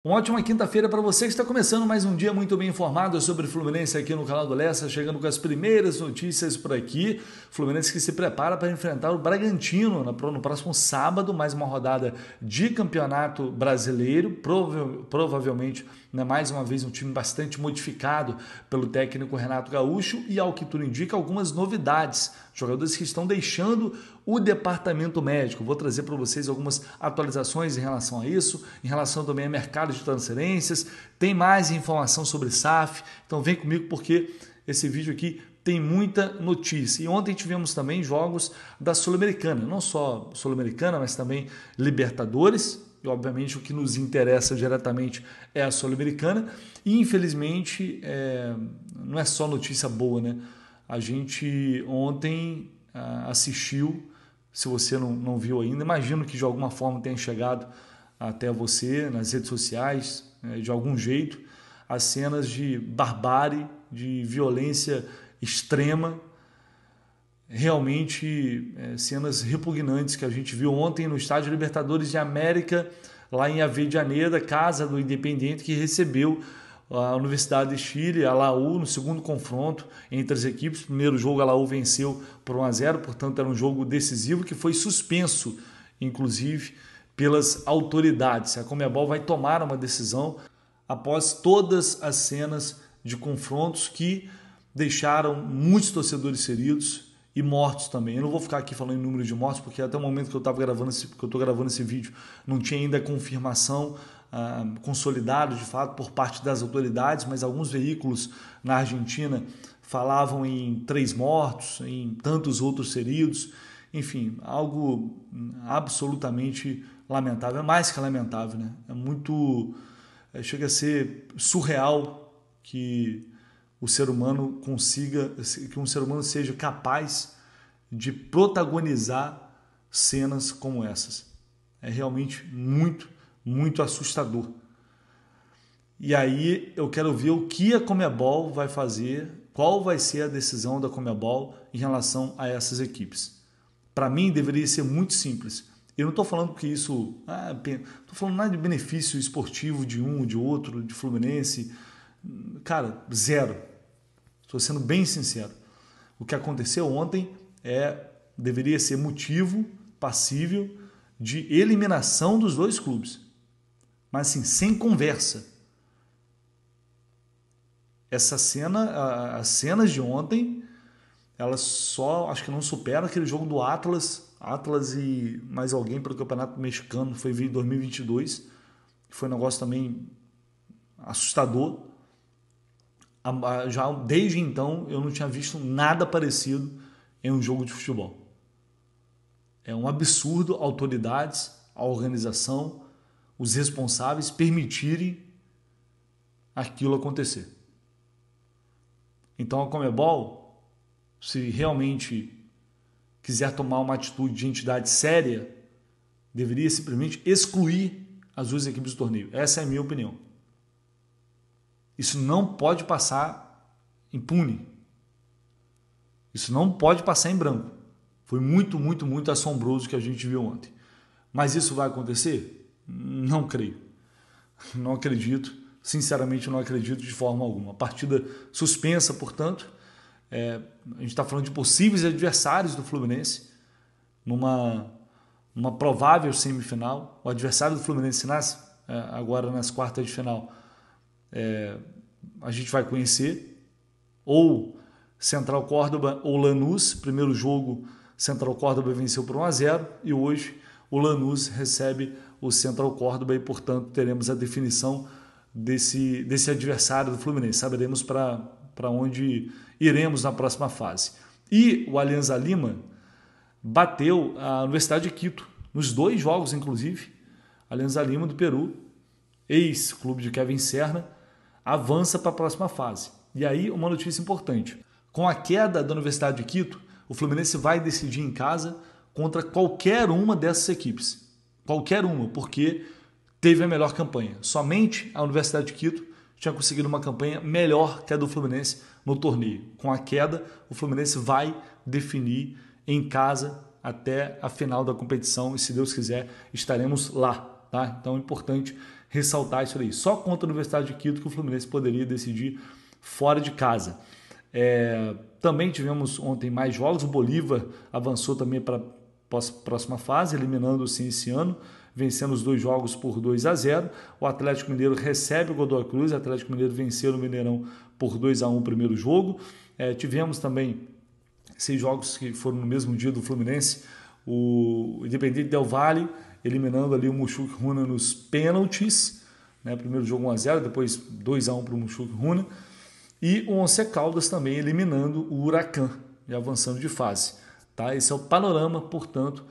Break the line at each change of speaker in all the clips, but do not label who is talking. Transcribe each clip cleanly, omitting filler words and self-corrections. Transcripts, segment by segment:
Uma ótima quinta-feira para você que está começando mais um dia muito bem informado sobre Fluminense aqui no canal do Lessa, chegando com as primeiras notícias por aqui. Fluminense que se prepara para enfrentar o Bragantino no próximo sábado, mais uma rodada de campeonato brasileiro, provavelmente, né, mais uma vez um time bastante modificado pelo técnico Renato Gaúcho e, ao que tudo indica, algumas novidades. Jogadores que estão deixando o departamento médico. Vou trazer para vocês algumas atualizações em relação a isso, em relação também ao mercado de transferências. Tem mais informação sobre SAF, então vem comigo porque esse vídeo aqui tem muita notícia. E ontem tivemos também jogos da Sul-Americana, não só Sul-Americana, mas também Libertadores. E obviamente o que nos interessa diretamente é a Sul-Americana. E infelizmente não é só notícia boa, né? A gente ontem assistiu, se você não viu ainda, imagino que de alguma forma tenha chegado até você nas redes sociais, de algum jeito, as cenas de barbárie, de violência extrema, realmente cenas repugnantes que a gente viu ontem no Estádio Libertadores de América, lá em Avejaneda, casa do Independiente, que recebeu a Universidade de Chile, a Laú, no segundo confronto entre as equipes. Primeiro jogo a Laú venceu por 1-0, portanto era um jogo decisivo que foi suspenso, inclusive, pelas autoridades. A Conmebol vai tomar uma decisão após todas as cenas de confrontos que deixaram muitos torcedores feridos e mortos também. Eu não vou ficar aqui falando em número de mortos, porque até o momento que eu estou gravando esse vídeo não tinha ainda confirmação consolidado de fato por parte das autoridades, mas alguns veículos na Argentina falavam em 3 mortos, em tantos outros feridos. Enfim, algo absolutamente lamentável, é mais que lamentável, né? É muito, chega a ser surreal que o ser humano consiga, que um ser humano seja capaz de protagonizar cenas como essas. É realmente muito assustador. E aí eu quero ver o que a Conmebol vai fazer, qual vai ser a decisão da Conmebol em relação a essas equipes. Para mim deveria ser muito simples. Eu não estou falando que isso... Estou falando nada de benefício esportivo de um, de outro, de Fluminense. Cara, zero. Estou sendo bem sincero. O que aconteceu ontem deveria ser motivo passível de eliminação dos dois clubes. Mas assim, sem conversa. Essa cena, as cenas de ontem, elas só, acho que não superam aquele jogo do Atlas e mais alguém pelo Campeonato Mexicano, foi em 2022, que foi um negócio também assustador. Já desde então eu não tinha visto nada parecido em um jogo de futebol. É um absurdo autoridades, a organização, os responsáveis permitirem aquilo acontecer. Então a Conmebol, se realmente quiser tomar uma atitude de entidade séria, deveria simplesmente excluir as duas equipes do torneio. Essa é a minha opinião. Isso não pode passar impune. Isso não pode passar em branco. Foi muito assombroso o que a gente viu ontem. Mas isso vai acontecer? Não creio. Não acredito. Sinceramente, não acredito de forma alguma. A partida suspensa, portanto. A gente está falando de possíveis adversários do Fluminense numa provável semifinal. O adversário do Fluminense agora nas quartas de final a gente vai conhecer, ou Central Córdoba ou Lanús. Primeiro jogo, Central Córdoba venceu por 1-0 e hoje o Lanús recebe o Central Córdoba e, portanto, teremos a definição desse adversário do Fluminense. Saberemos para onde iremos na próxima fase. E o Alianza Lima bateu a Universidade de Quito nos 2 jogos, inclusive. Alianza Lima do Peru, ex-clube de Kevin Serna, avança para a próxima fase. E aí uma notícia importante. Com a queda da Universidade de Quito, o Fluminense vai decidir em casa contra qualquer uma dessas equipes. Qualquer uma, porque teve a melhor campanha. Somente a Universidade de Quito tinha conseguido uma campanha melhor que a do Fluminense no torneio. Com a queda, o Fluminense vai definir em casa até a final da competição e, se Deus quiser, estaremos lá. Tá? Então é importante ressaltar isso aí. Só contra a Universidade de Quito que o Fluminense poderia decidir fora de casa. Também tivemos ontem mais jogos. O Bolívar avançou também para a próxima fase, eliminando o Cienciano, vencendo os 2 jogos por 2-0. O Atlético Mineiro recebe o Godoy Cruz. O Atlético Mineiro venceu no Mineirão por 2-1 o primeiro jogo. Tivemos também 6 jogos que foram no mesmo dia do Fluminense. O Independiente Del Valle eliminando ali o Mushuc Runa nos pênaltis. Primeiro jogo 1-0, depois 2-1 para o Mushuc Runa. E o Once Caldas também eliminando o Huracan e avançando de fase. Tá? Esse é o panorama, portanto,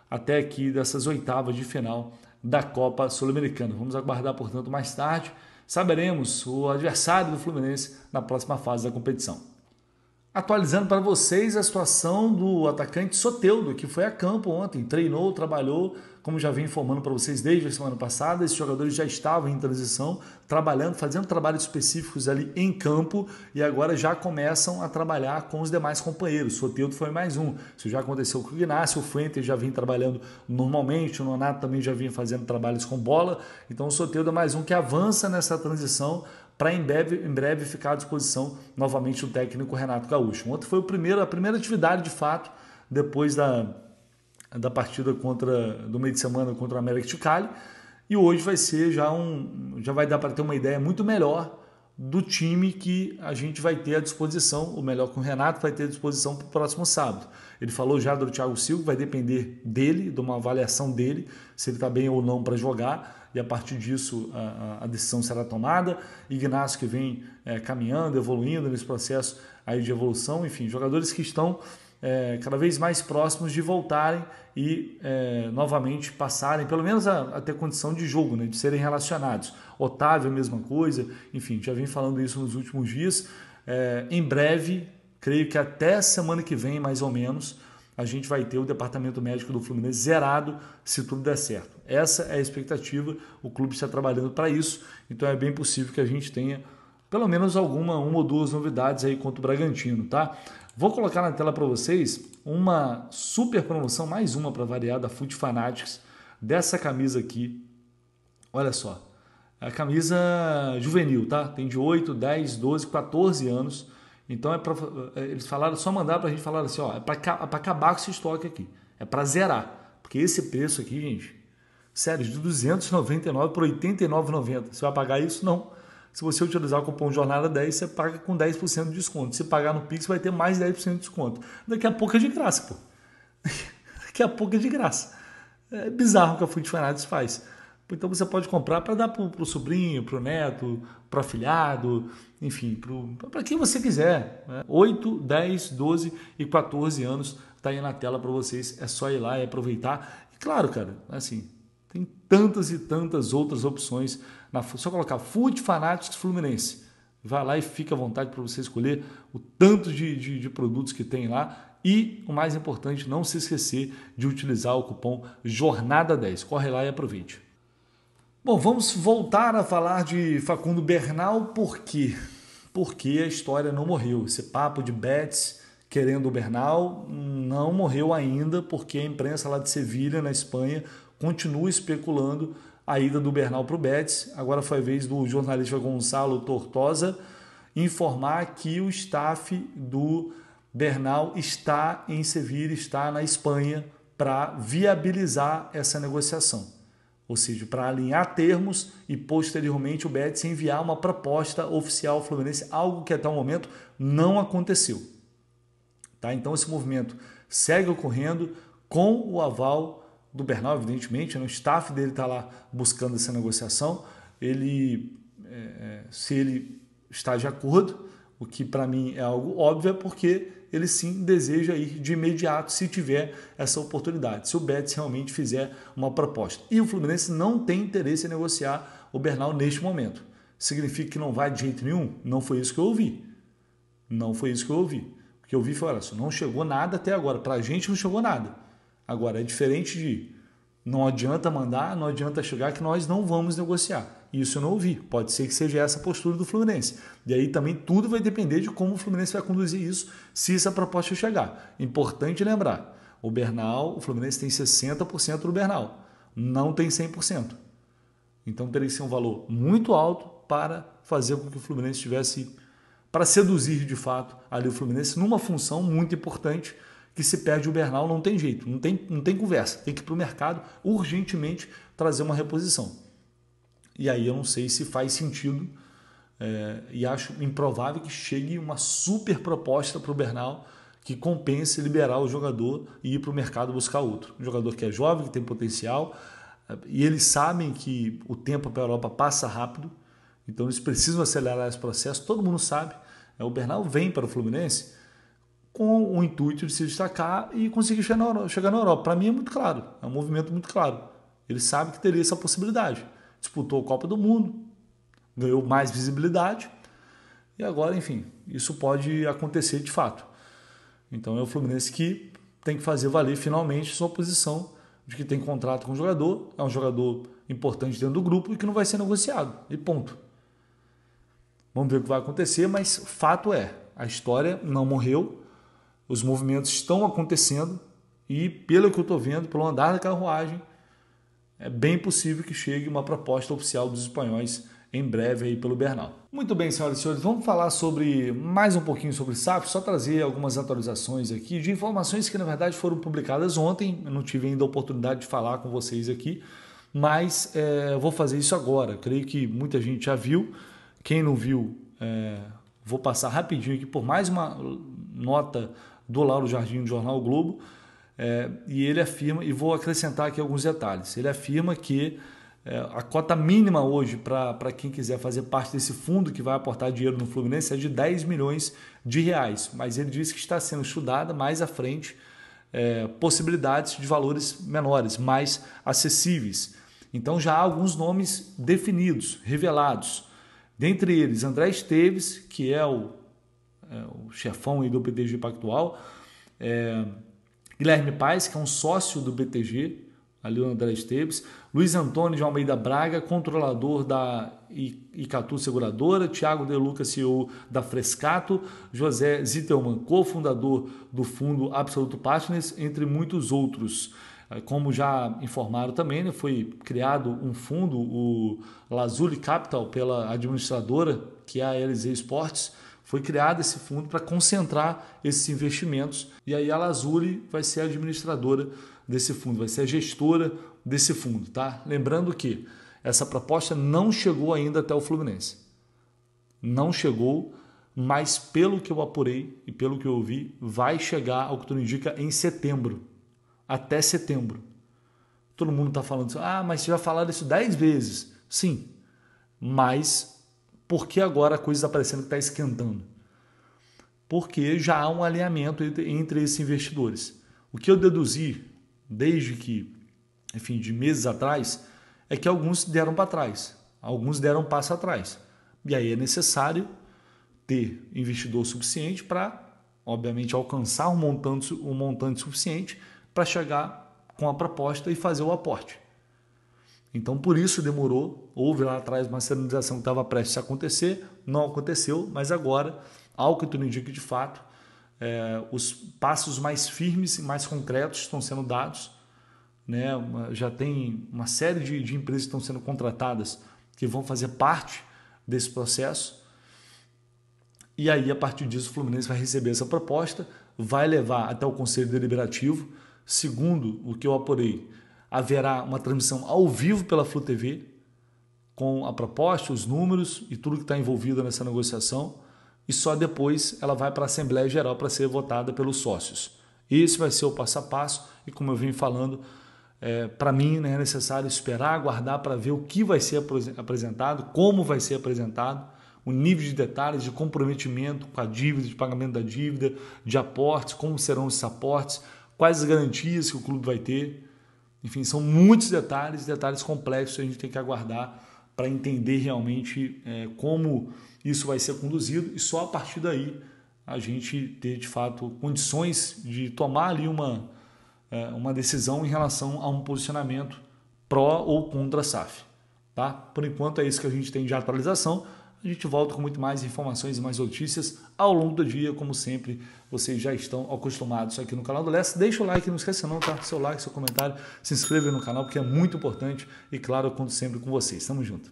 até aqui dessas oitavas de final da Copa Sul-Americana. Vamos aguardar, portanto, mais tarde. Saberemos o adversário do Fluminense na próxima fase da competição. Atualizando para vocês a situação do atacante Soteldo, que foi a campo ontem, treinou, trabalhou, como já vim informando para vocês desde a semana passada. Esses jogadores já estavam em transição, trabalhando, fazendo trabalhos específicos ali em campo e agora já começam a trabalhar com os demais companheiros. Soteldo foi mais um. Isso já aconteceu com o Ignacio, o Fuentes já vinha trabalhando normalmente, o Nonato também já vinha fazendo trabalhos com bola. Então o Soteldo é mais um que avança nessa transição para em breve ficar à disposição novamente do técnico Renato Gaúcho. Ontem foi a primeira atividade de fato, depois da partida do meio de semana contra o América de Cali, e hoje vai ser já vai dar para ter uma ideia muito melhor do time que a gente vai ter à disposição, ou melhor, que o Renato vai ter à disposição para o próximo sábado. Ele falou já do Thiago Silva, vai depender dele, de uma avaliação dele, se ele está bem ou não para jogar, e a partir disso a decisão será tomada. Ignacio que vem caminhando, evoluindo nesse processo aí de evolução, enfim, jogadores que estão cada vez mais próximos de voltarem e novamente passarem, pelo menos a ter condição de jogo, né, de serem relacionados. Otávio, a mesma coisa, enfim, já vim falando isso nos últimos dias. Em breve, creio que até semana que vem, mais ou menos, a gente vai ter o departamento médico do Fluminense zerado, se tudo der certo. Essa é a expectativa, o clube está trabalhando para isso, então é bem possível que a gente tenha pelo menos uma ou 2 novidades aí contra o Bragantino, tá? Vou colocar na tela para vocês uma super promoção, mais uma para variar, da Foot Fanatics, dessa camisa aqui. Olha só, é a camisa juvenil, tá? Tem de 8, 10, 12, 14 anos. Então eles falaram, só mandaram para a gente falar assim, ó, é para acabar com esse estoque aqui, é para zerar, porque esse preço aqui, gente, sério, de 299 por 89,90. Você vai pagar isso? Não. Se você utilizar o cupom Jornada 10, você paga com 10% de desconto. Se pagar no Pix, vai ter mais 10% de desconto. Daqui a pouco é de graça, pô. Daqui a pouco é de graça. É bizarro o que a Foot Fanatics faz. Então você pode comprar para dar para o sobrinho, para o neto, para o afilhado, enfim, para quem você quiser. 8, 10, 12 e 14 anos está aí na tela para vocês. É só ir lá e aproveitar. E claro, cara, assim, tem tantas e tantas outras opções. Só colocar Foot Fanatics Fluminense. Vai lá e fica à vontade para você escolher o tanto de produtos que tem lá. E, o mais importante, não se esquecer de utilizar o cupom Jornada 10. Corre lá e aproveite. Bom, vamos voltar a falar de Facundo Bernal. Por quê? Porque a história não morreu. Esse papo de Betis querendo o Bernal não morreu ainda, porque a imprensa lá de Sevilha, na Espanha, continua especulando a ida do Bernal para o Betis. Agora foi a vez do jornalista Gonçalo Tortosa informar que o staff do Bernal está em Sevilha, está na Espanha, para viabilizar essa negociação. Ou seja, para alinhar termos e posteriormente o Betis enviar uma proposta oficial ao Fluminense, algo que até o momento não aconteceu. Tá? Então esse movimento segue ocorrendo com o aval do Bernal, evidentemente, o staff dele está lá buscando essa negociação. Se ele está de acordo, o que para mim é algo óbvio, é porque ele sim deseja ir de imediato se tiver essa oportunidade, se o Betis realmente fizer uma proposta. E o Fluminense não tem interesse em negociar o Bernal neste momento. Significa que não vai de jeito nenhum? Não foi isso que eu ouvi. Não foi isso que eu ouvi. O que eu ouvi foi, olha só, não chegou nada até agora. Para a gente não chegou nada. Agora, é diferente de não adianta mandar, não adianta chegar, que nós não vamos negociar. Isso eu não ouvi. Pode ser que seja essa a postura do Fluminense. E aí também tudo vai depender de como o Fluminense vai conduzir isso, se essa proposta chegar. Importante lembrar, o Fluminense tem 60% do Bernal, não tem 100%. Então teria que ser um valor muito alto para fazer com que o Fluminense tivesse, para seduzir de fato ali o Fluminense numa função muito importante, que se perde o Bernal não tem jeito, não tem conversa, tem que ir para o mercado urgentemente trazer uma reposição. E aí eu não sei se faz sentido e acho improvável que chegue uma super proposta para o Bernal que compense liberar o jogador e ir para o mercado buscar outro. Um jogador que é jovem, que tem potencial, e eles sabem que o tempo para a Europa passa rápido, então eles precisam acelerar esse processo, todo mundo sabe. O Bernal vem para o Fluminense com o intuito de se destacar e conseguir chegar na Europa. Para mim é muito claro, é um movimento muito claro. Ele sabe que teria essa possibilidade. Disputou a Copa do Mundo, ganhou mais visibilidade e agora, enfim, isso pode acontecer de fato. Então é o Fluminense que tem que fazer valer finalmente sua posição de que tem contrato com o jogador, é um jogador importante dentro do grupo e que não vai ser negociado. E ponto. Vamos ver o que vai acontecer, mas fato é, a história não morreu, os movimentos estão acontecendo e, pelo que eu estou vendo, pelo andar da carruagem, é bem possível que chegue uma proposta oficial dos espanhóis em breve aí pelo Bernal. Muito bem, senhoras e senhores, vamos falar mais um pouquinho sobre SAF, só trazer algumas atualizações aqui de informações que na verdade foram publicadas ontem, eu não tive ainda a oportunidade de falar com vocês aqui, mas vou fazer isso agora, creio que muita gente já viu, quem não viu, vou passar rapidinho aqui por mais uma nota do Lauro Jardim do Jornal o Globo, e ele afirma, e vou acrescentar aqui alguns detalhes, ele afirma que a cota mínima hoje para quem quiser fazer parte desse fundo que vai aportar dinheiro no Fluminense é de 10 milhões de reais, mas ele diz que está sendo estudada mais à frente possibilidades de valores menores, mais acessíveis. Então já há alguns nomes definidos, revelados, dentre eles André Esteves, que é o chefão aí do BTG Pactual, Guilherme Paes, que é um sócio do BTG, ali o André Esteves, Luiz Antônio de Almeida Braga, controlador da Icatu Seguradora, Thiago De Luca, CEO da Frescato, José Zitelman, cofundador do fundo Absoluto Partners, entre muitos outros. Como já informaram também, foi criado um fundo, o Lazuli Capital, pela administradora, que é a LZ Esportes. Foi criado esse fundo para concentrar esses investimentos e aí a Lazuli vai ser a administradora desse fundo, vai ser a gestora desse fundo, tá? Lembrando que essa proposta não chegou ainda até o Fluminense. Não chegou, mas pelo que eu apurei e pelo que eu ouvi, vai chegar, ao que tudo indica, em setembro. Até setembro. Todo mundo está falando assim, mas você já falaram isso 10 vezes. Sim, mas por que agora a coisa está parecendo que está esquentando? Porque já há um alinhamento entre esses investidores. O que eu deduzi, desde que, enfim, de meses atrás, é que alguns deram para trás, alguns deram um passo atrás. E aí é necessário ter investidor suficiente para, obviamente, alcançar um montante suficiente para chegar com a proposta e fazer o aporte. Então, por isso demorou, houve lá atrás uma sinalização que estava prestes a acontecer, não aconteceu, mas agora, ao que tudo indica de fato, os passos mais firmes e mais concretos estão sendo dados, né? Já tem uma série de empresas que estão sendo contratadas que vão fazer parte desse processo, e aí a partir disso o Fluminense vai receber essa proposta, vai levar até o Conselho Deliberativo. Segundo o que eu apurei, haverá uma transmissão ao vivo pela Flu TV, com a proposta, os números e tudo que está envolvido nessa negociação, e só depois ela vai para a Assembleia Geral para ser votada pelos sócios. Esse vai ser o passo a passo, e como eu venho falando, para mim, né, é necessário esperar, aguardar para ver o que vai ser apresentado, como vai ser apresentado, o nível de detalhes, de comprometimento com a dívida, de pagamento da dívida, de aportes, como serão esses aportes, quais as garantias que o clube vai ter. Enfim, são muitos detalhes complexos que a gente tem que aguardar para entender realmente como isso vai ser conduzido, e só a partir daí a gente ter de fato condições de tomar ali uma decisão em relação a um posicionamento pró ou contra a SAF. Tá? Por enquanto é isso que a gente tem de atualização. a gente volta com muito mais informações e mais notícias ao longo do dia, como sempre, vocês já estão acostumados aqui no canal do Lessa. Deixa o like, não esqueça não, tá? Seu like, seu comentário, se inscreva no canal, porque é muito importante e claro, eu conto sempre com vocês. Tamo junto.